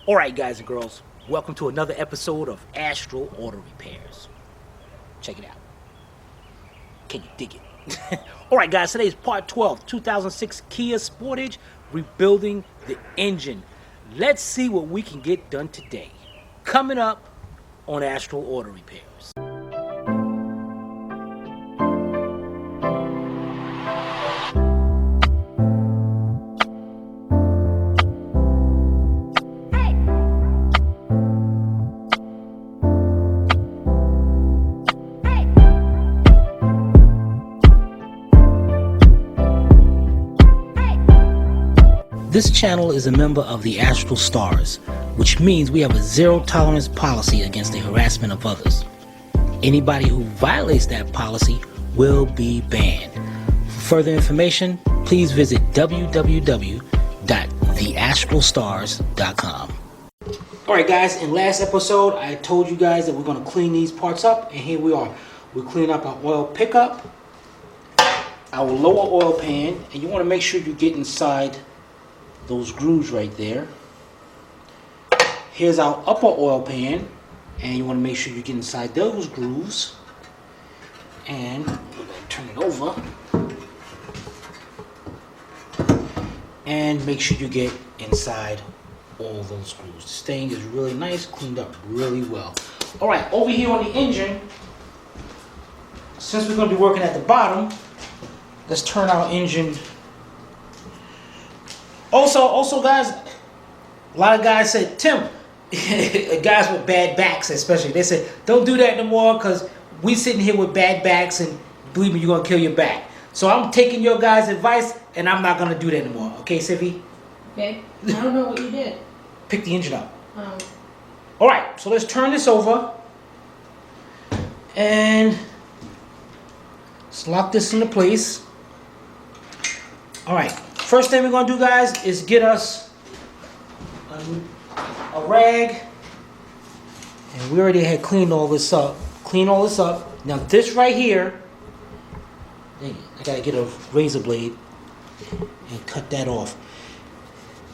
Alright guys and girls, welcome to another episode of Astral Auto Repairs. Check it out. Can you dig it? Alright guys, today is part 12, 2006 Kia Sportage, rebuilding the engine. Let's see what we can get done today. Coming up on Astral Auto Repairs. This channel is a member of the Astral Stars, which means we have a zero tolerance policy against the harassment of others. Anybody who violates that policy will be banned. For further information, please visit www.theastralstars.com. Alright guys, in last episode I told you guys that we're going to clean these parts up, and here we are. We're cleaning up our oil pickup, our lower oil pan, and you want to make sure you get inside those grooves right there. Here's our upper oil pan, and you want to make sure you get inside those grooves. And we're going to turn it over and make sure you get inside all those grooves. This thing is really nice, cleaned up really well. Alright, over here on the engine, since we're going to be working at the bottom, let's turn our engine. Also, guys, a lot of guys said, Tim, guys with bad backs especially, they said, don't do that no more because we sitting here with bad backs and believe me, you're going to kill your back. So I'm taking your guys' advice and I'm not going to do that no more. Okay, Siffy? Okay. I don't know what you did. Pick the engine up. Alright, so let's turn this over and let's lock this into place. Alright. First thing we're going to do, guys, is get us a rag. And we already had cleaned all this up. Clean all this up. Now this right here, dang it, I got to get a razor blade and cut that off.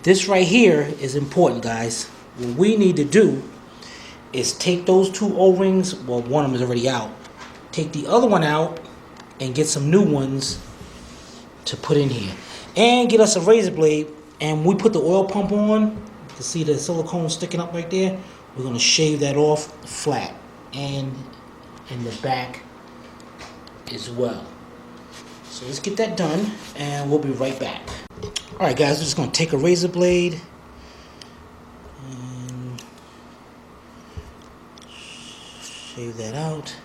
This right here is important, guys. What we need to do is take those two O-rings. Well, one of them is already out. Take the other one out and get some new ones to put in here. And get us a razor blade, and we put the oil pump on. You can see the silicone sticking up right there. We're going to shave that off flat and in the back as well. So let's get that done and we'll be right back. Alright guys, we're just going to take a razor blade and shave that out.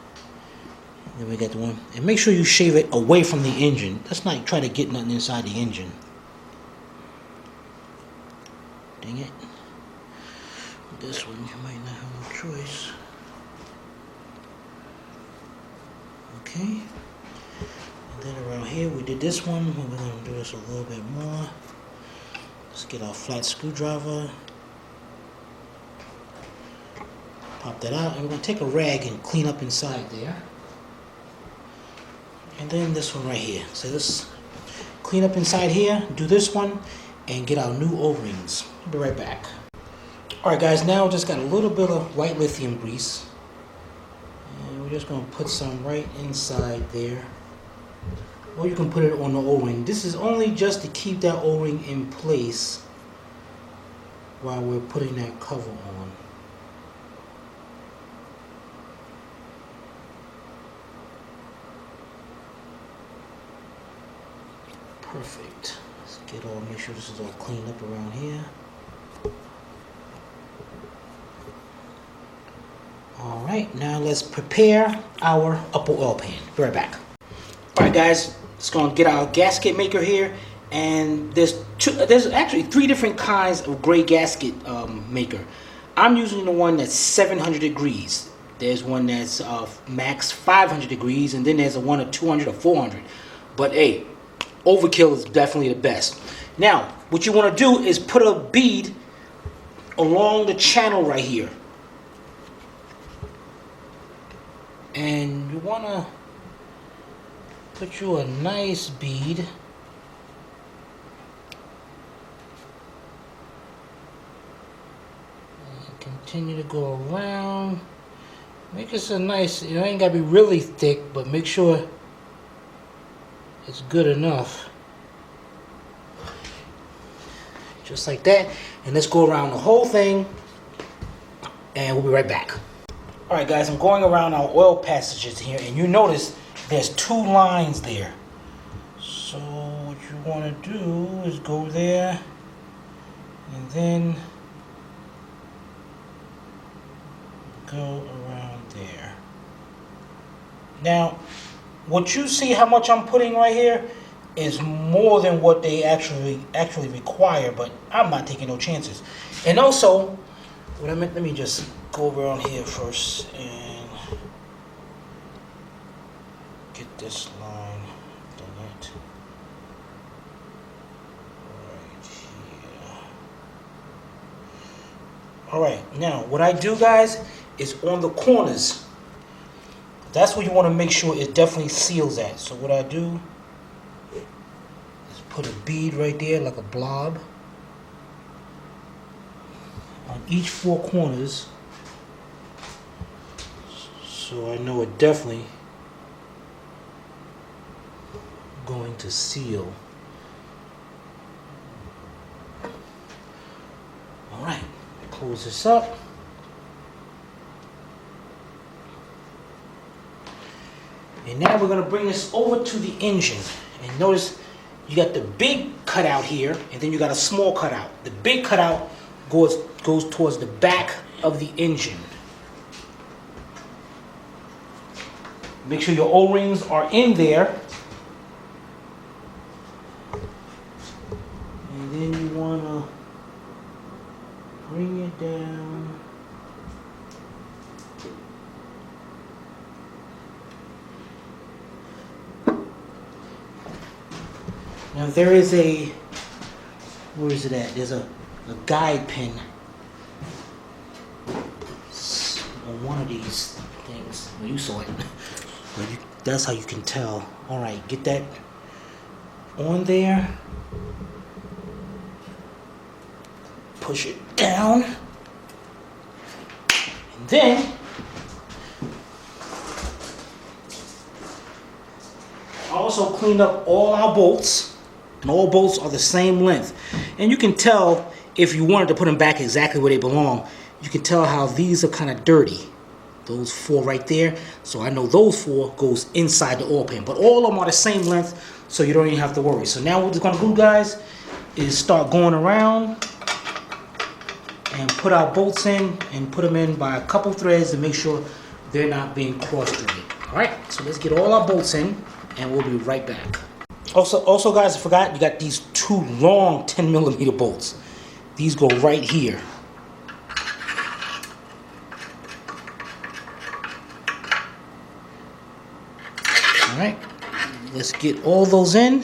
Then we got the one, and make sure you shave it away from the engine. Let's not try to get nothing inside the engine. Dang it. This one you might not have no choice. Okay. And then around here we did this one. We're going to do this a little bit more. Let's get our flat screwdriver. Pop that out, and we're going to take a rag and clean up inside there. And then this one right here. So let's clean up inside here, do this one, and get our new O-rings. I'll be right back. Alright guys, now just got a little bit of white lithium grease. And we're just going to put some right inside there. Or you can put it on the O-ring. This is only just to keep that O-ring in place while we're putting that cover on. Perfect. Let's get all, make sure this is all cleaned up around here. Alright, now let's prepare our upper oil pan. Be right back. Alright guys, let's go and get our gasket maker here. And there's actually 3 different kinds of gray gasket maker. I'm using the one that's 700 degrees. There's one that's max 500 degrees, and then there's a one of 200 or 400. But hey, overkill is definitely the best. Now, what you want to do is put a bead along the channel right here. And you want to put you a nice bead Continue to go around. Make it a nice, it ain't gotta be really thick, but make sure it's good enough. Just like that. And let's go around the whole thing and we'll be right back. Alright guys, I'm going around our oil passages here and you notice there's 2 lines there. So what you want to do is go there and then go around there. Now, what you see how much I'm putting right here is more than what they actually require, but I'm not taking no chances. And also, what I meant, let me just go around here first and get this line done it right here. Alright, now what I do guys is on the corners. That's where you want to make sure it definitely seals at. So what I do is put a bead right there like a blob on each 4 corners so I know it definitely going to seal. Alright, close this up. And now we're going to bring this over to the engine. And notice you got the big cutout here, and then you got a small cutout. The big cutout goes towards the back of the engine. Make sure your O-rings are in there. And then you want to bring it down. Now there is a, where is it at? There's a guide pin on one of these things. Well, you saw it. But that's how you can tell. Alright, get that on there. Push it down. And then I also cleaned up all our bolts. And all bolts are the same length. And you can tell if you wanted to put them back exactly where they belong. You can tell how these are kind of dirty. Those 4 right there. So I know those 4 goes inside the oil pan. But all of them are the same length, so you don't even have to worry. So now what we're going to do, guys, is start going around and put our bolts in and put them in by a couple threads to make sure they're not being cross-threaded. Alright, so let's get all our bolts in and we'll be right back. Also guys, I forgot, you got these 2 long 10mm bolts. These go right here. Alright, let's get all those in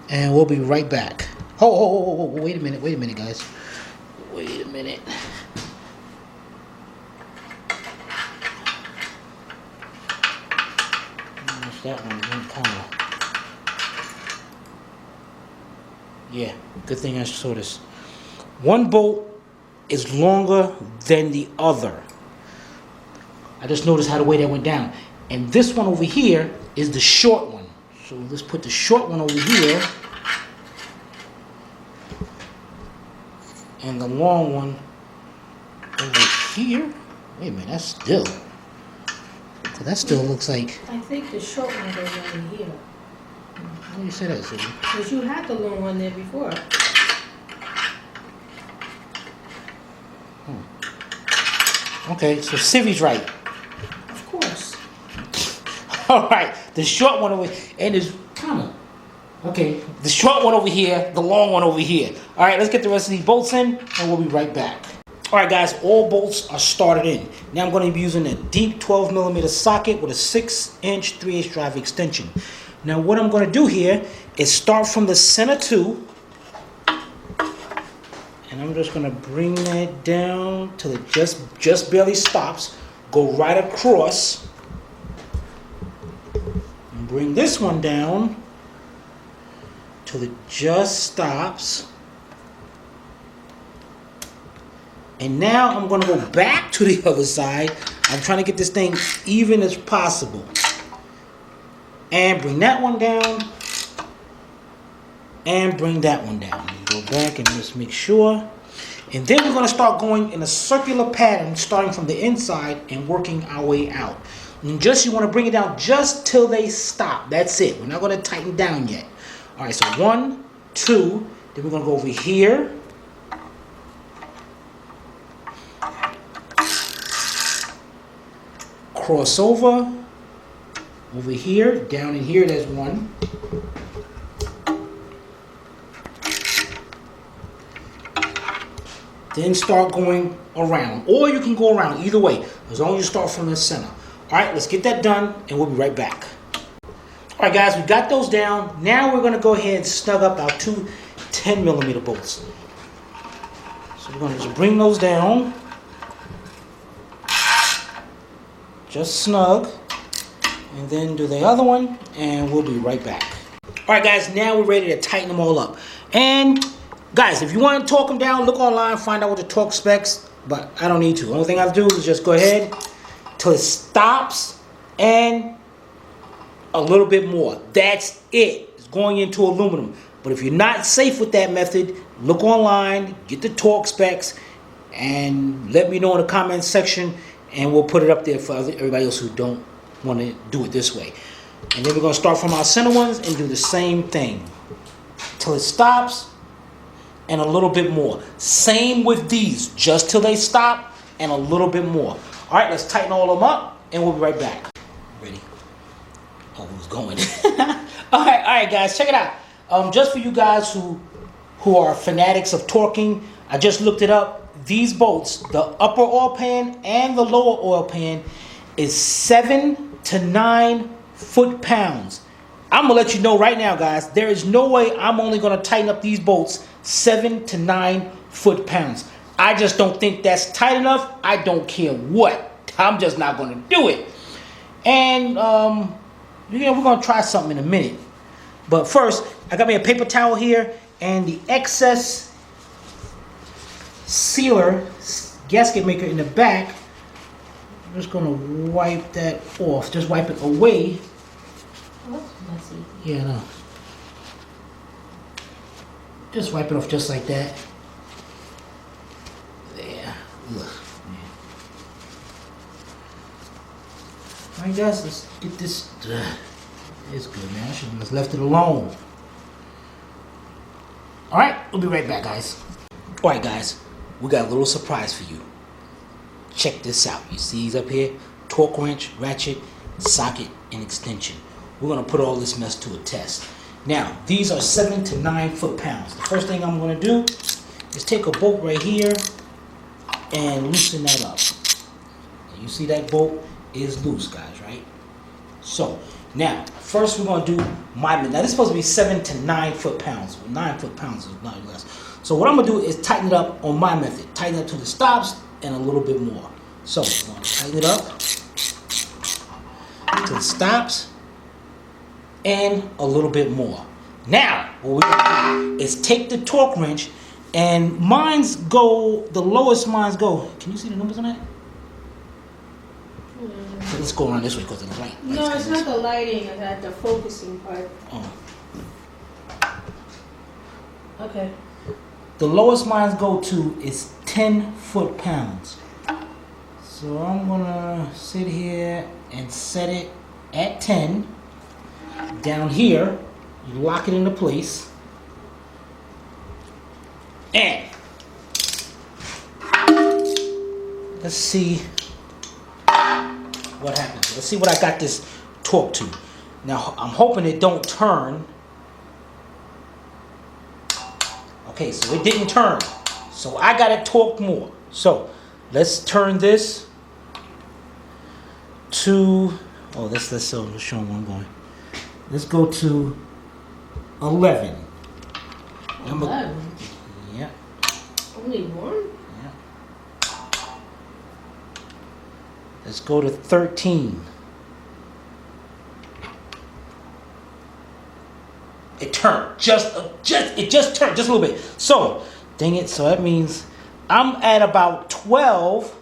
and we'll be right back. Oh, wait a minute guys. Wait a minute. That one kind of. Yeah, good thing I saw this. One bolt is longer than the other. I just noticed how the way that went down. And this one over here is the short one. So let's put the short one over here. And the long one over here. Wait a minute, that's still. So that still looks like. I think the short one goes over here. How do you say that, Susie? Because you had the long one there before. Okay, so Civi's right. Of course. Alright, the short one over here, and there's kind of, okay, the short one over here, the long one over here. Alright, let's get the rest of these bolts in, and we'll be right back. Alright guys, all bolts are started in. Now I'm going to be using a deep 12mm socket with a 6-inch 3/8 drive extension. Now what I'm going to do here is start from the center 2, and I'm just going to bring that down till it just barely stops. Go right across, and bring this one down till it just stops, And now I'm gonna go back to the other side. I'm trying to get this thing even as possible. And bring that one down. And bring that one down. Go back and just make sure. And then we're gonna start going in a circular pattern, starting from the inside and working our way out. And just, you wanna bring it down just till they stop. That's it. We're not gonna tighten down yet. All right, so 1, 2, then we're gonna go over here. Cross over here, down in here, there's 1. Then start going around, or you can go around, either way, as long as you start from the center. All right, let's get that done, and we'll be right back. All right, guys, we got those down. Now we're gonna go ahead and snug up our 2 10mm bolts. So we're gonna just bring those down. Just snug, and then do the other one, and we'll be right back. All right, guys, now we're ready to tighten them all up. And guys, if you want to torque them down, look online, find out what the torque specs, but I don't need to. The only thing I have to do is just go ahead till it stops and a little bit more. That's it. It's going into aluminum. But if you're not safe with that method, look online, get the torque specs, and let me know in the comments section, and we'll put it up there for everybody else who don't want to do it this way. And then we're going to start from our center ones and do the same thing till it stops and a little bit more. Same with these, just till they stop and a little bit more. All right, let's tighten all of them up and we'll be right back. Ready? Oh, it was going. all right, guys, check it out. Just for you guys who are fanatics of torquing, I just looked it up. These bolts, the upper oil pan and the lower oil pan, is 7 to 9 foot-pounds. I'm gonna let you know right now, guys, there is no way I'm only gonna tighten up these bolts 7 to 9 foot-pounds. I just don't think that's tight enough. I don't care what. I'm just not gonna do it. And we're gonna try something in a minute. But first, I got me a paper towel here and the excess sealer gasket maker in the back. I'm just gonna wipe that off. Just wipe it away. That's messy. Yeah, no. Just wipe it off just like that. There. Ugh, man. Alright, guys, let's get this. It's good, man. I should have just left it alone. Alright, we'll be right back, guys. Alright, guys. We got a little surprise for you. Check this out. You see these up here? Torque wrench, ratchet, socket, and extension. We're going to put all this mess to a test. Now, these are 7 to 9 foot-pounds. The first thing I'm going to do is take a bolt right here and loosen that up. You see that bolt is loose, guys, right? So, now, first we're going to do my method. Now, this is supposed to be 7 to 9 foot-pounds. 9 foot-pounds is not less. So what I'm going to do is tighten it up on my method. Tighten it up to the stops and a little bit more. So I'm going to tighten it up to the stops and a little bit more. Now, what we're going to do is take the torque wrench, and mine's go, the lowest mine's go. Can you see the numbers on that? So let's go around this way because of the light. No, it's not the lighting, it's at the focusing part. Oh. Okay. The lowest mines go to is 10 foot-pounds. So I'm gonna sit here and set it at 10. Down here, you lock it into place. And let's see what happens. Let's see what I got this torque to. Now, I'm hoping it don't turn. Okay, so it didn't turn. So I got it torqued more. So let's turn this to, let's show them where I'm going. Let's go to 11. 11? Yeah. Only one? Yeah. Let's go to 13. It turned. It just turned just a little bit. So, dang it. So that means I'm at about 12.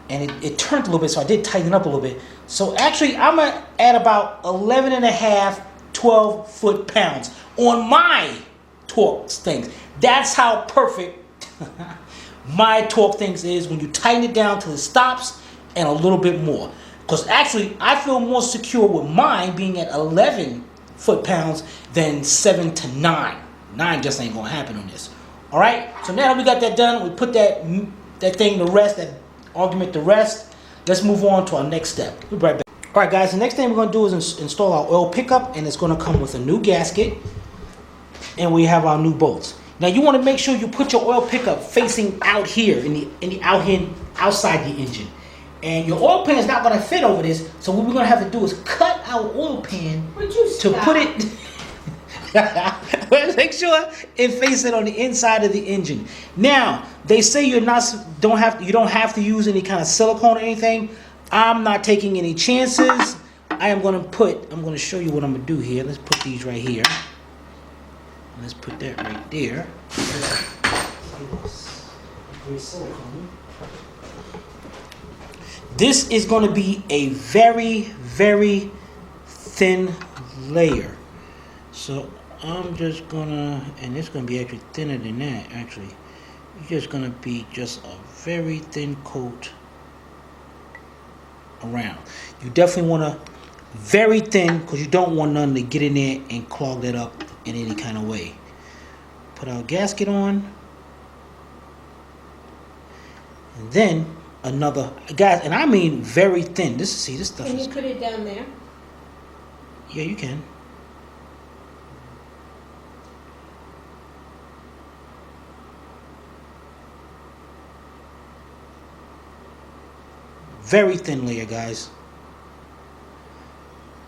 And it turned a little bit, so I did tighten up a little bit. So actually, I'm at about 11 and a half, 12 foot-pounds on my torque things. That's how perfect my torque things is when you tighten it down till it stops and a little bit more. Because actually, I feel more secure with mine being at 11 foot-pounds than 7 to 9. 9 just ain't gonna happen on this. All right, so now that we got that done, we put that thing to rest, that argument to rest. Let's move on to our next step. We'll be right back. All right, guys, the next thing we're going to do is install our oil pickup, and it's going to come with a new gasket, and we have our new bolts. Now, you want to make sure you put your oil pickup facing out here in the outside the engine, and your oil pan is not going to fit over this. So what we're going to have to do is cut our oil pan to put it. Make sure it faces on the inside of the engine. Now they say you don't have to use any kind of silicone or anything. I'm not taking any chances. I'm going to show you what I'm going to do here. Let's put these right here. Let's put that right there. This is going to be a very, very thin layer. So I'm just gonna, and it's gonna be actually thinner than that. Actually, it's just gonna be just a very thin coat around. You definitely want to very thin because you don't want none to get in there and clog that up in any kind of way. Put our gasket on, and then another, guys, and I mean very thin. This stuff. Can you put it down there? Yeah, you can. Very thin layer, guys.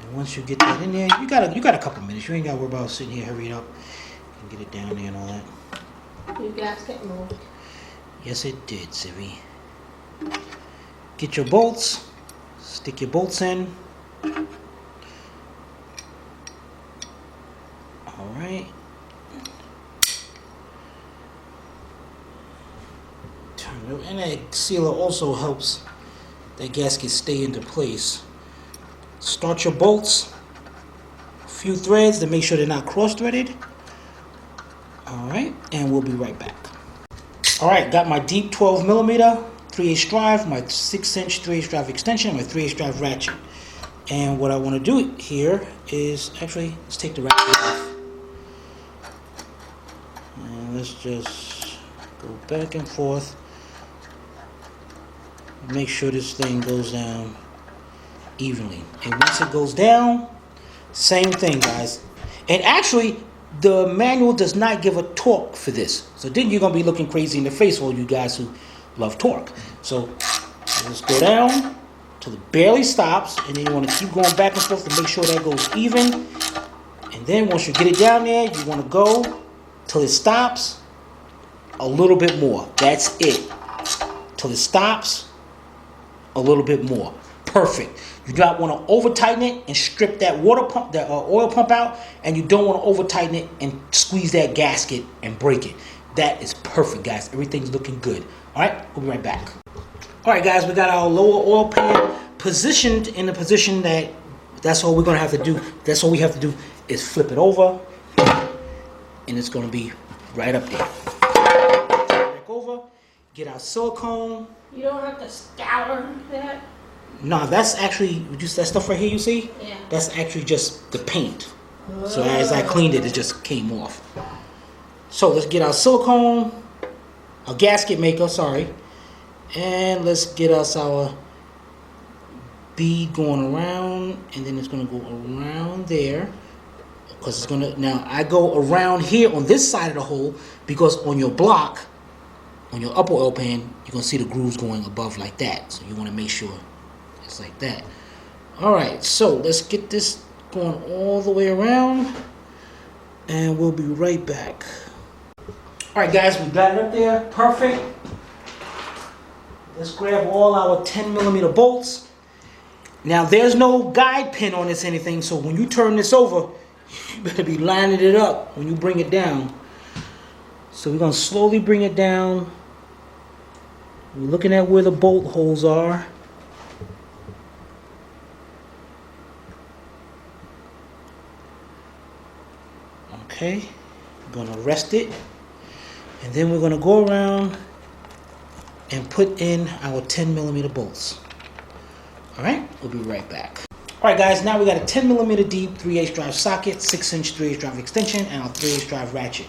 And once you get that in there, you got a couple minutes. You ain't got to worry about sitting here, hurry it up, and get it down there and all that. Your gasket moved. Yes, it did, Civvy. Get your bolts. Stick your bolts in. All right. And that sealer also helps that gasket stay into place. Start your bolts, a few threads to make sure they're not cross-threaded. Alright, and we'll be right back. Alright, got my deep 12 millimeter 3/8 drive, my 6-inch 3/8 drive extension, my 3/8 drive ratchet. And what I want to do here is, actually, let's take the ratchet off. And let's just go back and forth. Make sure this thing goes down evenly. And once it goes down, same thing, guys. And actually, the manual does not give a torque for this. So then you're going to be looking crazy in the face, all you guys who love torque. So let's go down till it barely stops. And then you want to keep going back and forth to make sure that goes even. And then once you get it down there, you want to go till it stops a little bit more. That's it. Till it stops a little bit more. Perfect. You don't want to over tighten it and strip that water pump, that oil pump out, and you don't want to over tighten it and squeeze that gasket and break it. That is perfect, guys. Everything's looking good. All right, we'll be right back. All right, guys, we got our lower oil pan positioned in the position that's all we're gonna have to do. That's all we have to do is flip it over, and it's gonna be right up there. Back over. Get our silicone. You don't have to scour that? No, that's actually just that stuff right here you see? Yeah. That's actually just the paint. So as I cleaned it, it just came off. So let's get our silicone, a gasket maker, sorry. And let's get us our bead going around, and then it's gonna go around there. Because it's gonna, now I go around here on this side of the hole because on your block, on your upper oil pan, you're gonna see the grooves going above like that. So you wanna make sure it's like that. All right, so let's get this going all the way around, and we'll be right back. All right, guys, we got it up there, perfect. Let's grab all our 10 millimeter bolts. Now, there's no guide pin on this anything, so when you turn this over, you better be lining it up when you bring it down. So we're going to slowly bring it down. We're looking at where the bolt holes are. Okay, we're going to rest it. And then we're going to go around and put in our 10mm bolts. Alright, we'll be right back. Alright guys, now we got a 10mm deep 3/8 drive socket, 6-inch 3/8 drive extension, and a 3/8 drive ratchet.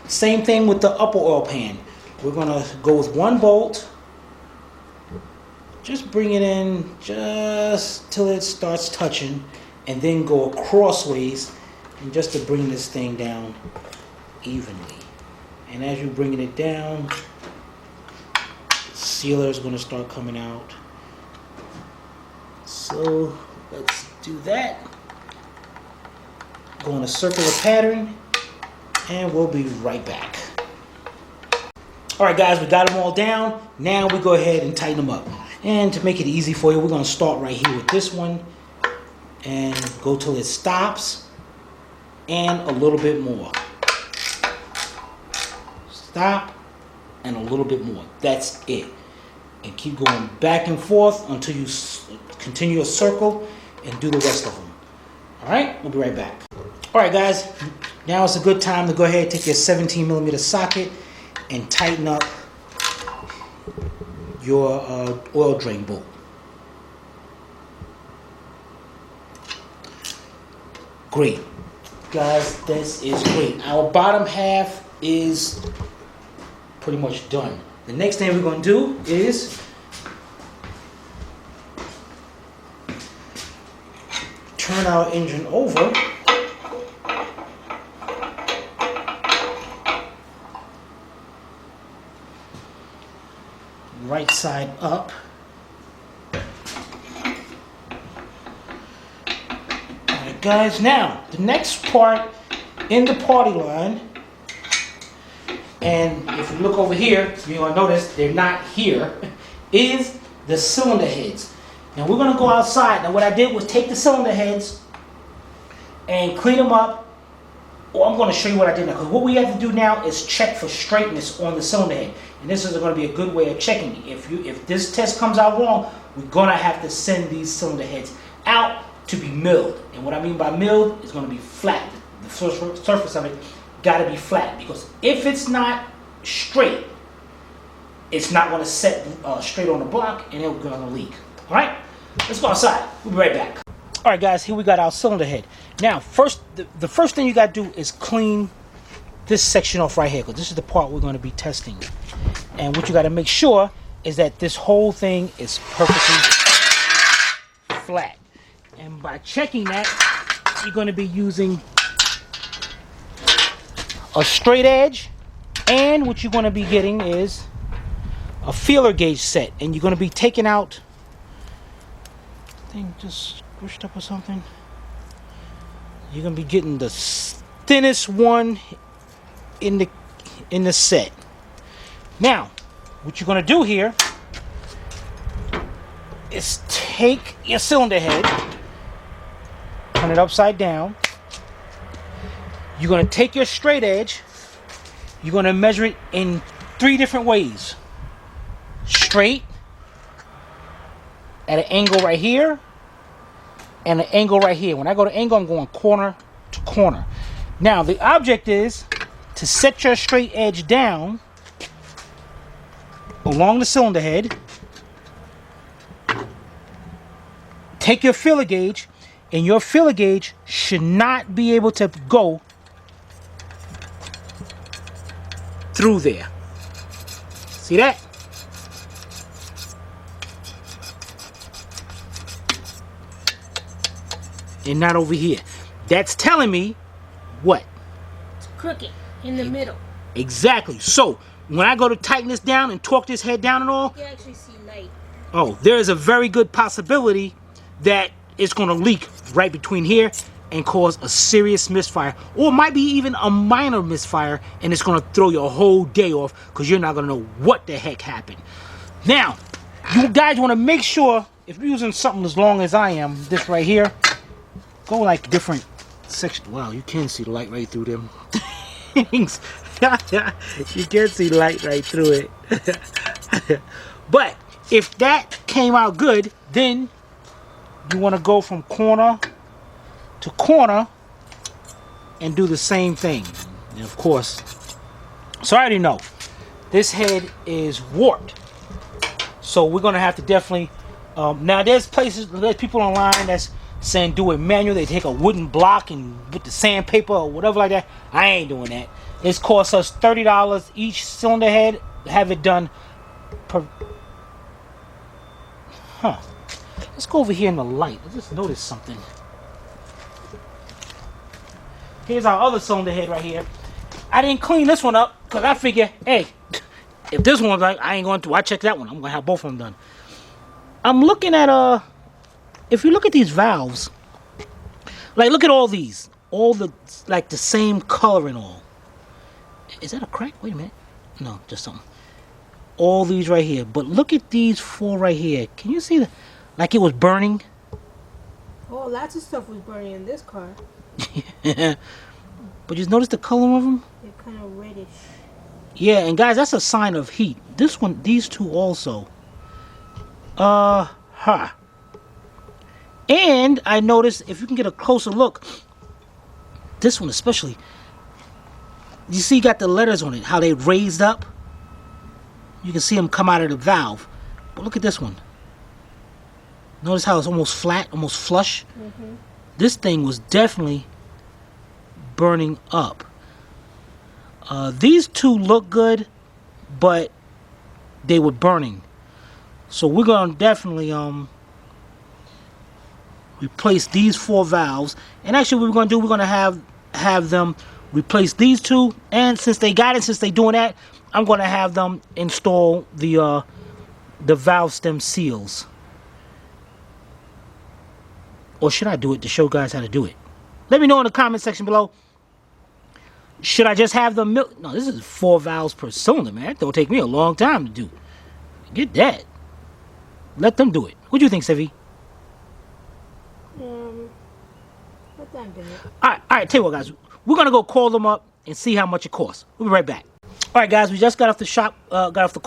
Same thing with the upper oil pan. We're going to go with one bolt. Just bring it in just till it starts touching, and then go crossways, and just to bring this thing down evenly. And as you're bringing it down, the sealer is going to start coming out. So let's do that. Go in a circular pattern, and we'll be right back. Alright guys, we got them all down. Now we go ahead and tighten them up. And to make it easy for you, we're going to start right here with this one and go till it stops, and a little bit more. Stop, and a little bit more. That's it. And keep going back and forth until you continue a circle and do the rest of them. Alright, we'll be right back. Alright guys, now it's a good time to go ahead and take your 17mm socket and tighten up your oil drain bolt. Great. Guys, this is great. Our bottom half is pretty much done. The next thing we're going to do is turn our engine over. Right side up. Alright guys, now the next part in the party line, and if you look over here, you're going to notice they're not here, is the cylinder heads. Now we're going to go outside. Now what I did was take the cylinder heads and clean them up. Or I'm going to show you what I did now, because what we have to do now is check for straightness on the cylinder head. And this is going to be a good way of checking. If this test comes out wrong, we're going to have to send these cylinder heads out to be milled. And what I mean by milled is going to be flat. The surface of it got to be flat, because if it's not straight, it's not going to set straight on the block, and it's going to leak. All right, let's go outside. We'll be right back. All right, guys, here we got our cylinder head. Now, the first thing you got to do is clean this section off right here, because this is the part we're going to be testing. And what you got to make sure is that this whole thing is perfectly flat. And by checking that, you're going to be using a straight edge, and what you're going to be getting is a feeler gauge set. And you're going to be taking out, I think just squished up or something. You're going to be getting the thinnest one in the set. Now, what you're going to do here is take your cylinder head, turn it upside down. You're going to take your straight edge. You're going to measure it in 3 different ways. Straight, at an angle right here, and an angle right here. When I go to angle, I'm going corner to corner. Now, the object is to set your straight edge down along the cylinder head. Take your feeler gauge, and your feeler gauge should not be able to go through there. See that? And not over here. That's telling me what? It's crooked in the middle. Exactly. So when I go to tighten this down and torque this head down and all, You actually see light. oh, there is a very good possibility that it's going to leak right between here and cause a serious misfire, or it might be even a minor misfire, and it's going to throw your whole day off because you're not going to know what the heck happened. Now, you guys want to make sure, if you're using something as long as I am, this right here, go like different sections. Wow, you can see the light right through them things. You can see light right through it. But if that came out good, then you want to go from corner to corner and do the same thing. And of course, so I already know this head is warped. So we're gonna have to definitely. Now there's people online that's saying do it manual. They take a wooden block and with the sandpaper or whatever like that. I ain't doing that. It's cost us $30 each cylinder head. Have it done per. Huh. Let's go over here in the light. I just noticed something. Here's our other cylinder head right here. I didn't clean this one up because I figure, hey, if this one's like, I ain't going to. I check that one. I'm gonna have both of them done. I'm looking at if you look at these valves, like look at all these, all the like the same color and all. Is that a crack? Wait a minute. No, just something. All these right here, but look at these 4 right here. Can you see like it was burning? Oh, lots of stuff was burning in this car. But you notice the color of them? They're kind of reddish. Yeah, and guys, that's a sign of heat. This one, these two also. And I noticed, if you can get a closer look, this one especially, you see got the letters on it, how they raised up. You can see them come out of the valve. But look at this one. Notice how it's almost flat, almost flush? Mm-hmm. This thing was definitely burning up. These two look good, but they were burning. So we're going to definitely replace these 4 valves. And actually what we're going to do, we're going to have them replace these 2. And since they got it, since they're doing that, I'm going to have them install the valve stem seals. Or should I do it to show guys how to do it? Let me know in the comment section below. Should I just have them milk? No, this is 4 valves per cylinder, man. That'll take me a long time to do. Get that. Let them do it. What do you think, Sevi? Let them do it. All right. Tell you what, guys. We're gonna go call them up and see how much it costs. We'll be right back. All right, guys. We just got off the shop. Got off the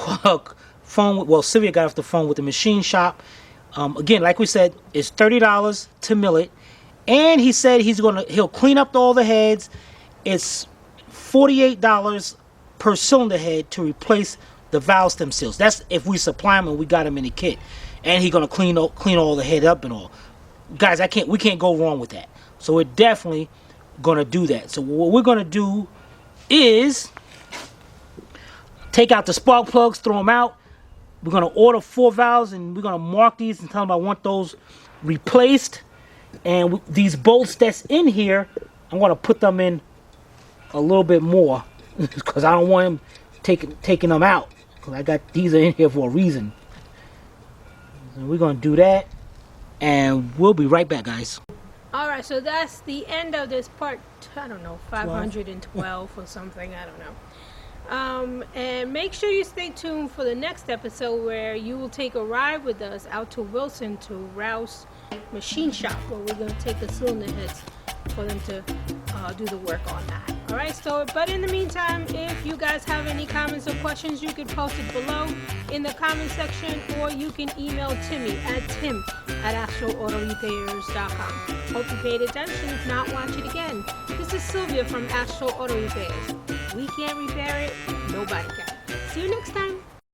phone. Well, Sylvia got off the phone with the machine shop. Again, like we said, it's $30 to mill it, and he said he'll clean up all the heads. It's $48 per cylinder head to replace the valve stem seals. That's if we supply them and we got them in the kit. And he's gonna clean all the head up and all. Guys, we can't go wrong with that. So we're definitely gonna do that. So what we're gonna do is take out the spark plugs, throw them out. We're gonna order 4 valves and we're gonna mark these and tell them I want those replaced. And these bolts that's in here, I'm gonna put them in a little bit more because I don't want him taking them out, because I got these are in here for a reason. So we're gonna do that and we'll be right back, guys. Alright, so that's the end of this part, I don't know, 512 or something, I don't know. And make sure you stay tuned for the next episode where you will take a ride with us out to Wilson to Rouse Machine Shop, where we're going to take the cylinder heads for them to do the work on that. Alright, so but in the meantime, if you guys have any comments or questions, you can post it below in the comment section, or you can email Timmy at tim@astralautorepairs.com. Hope you paid attention. If not, watch it again. This is Sylvia from Astral Auto Repairs. We can't repair it, nobody can. See you next time.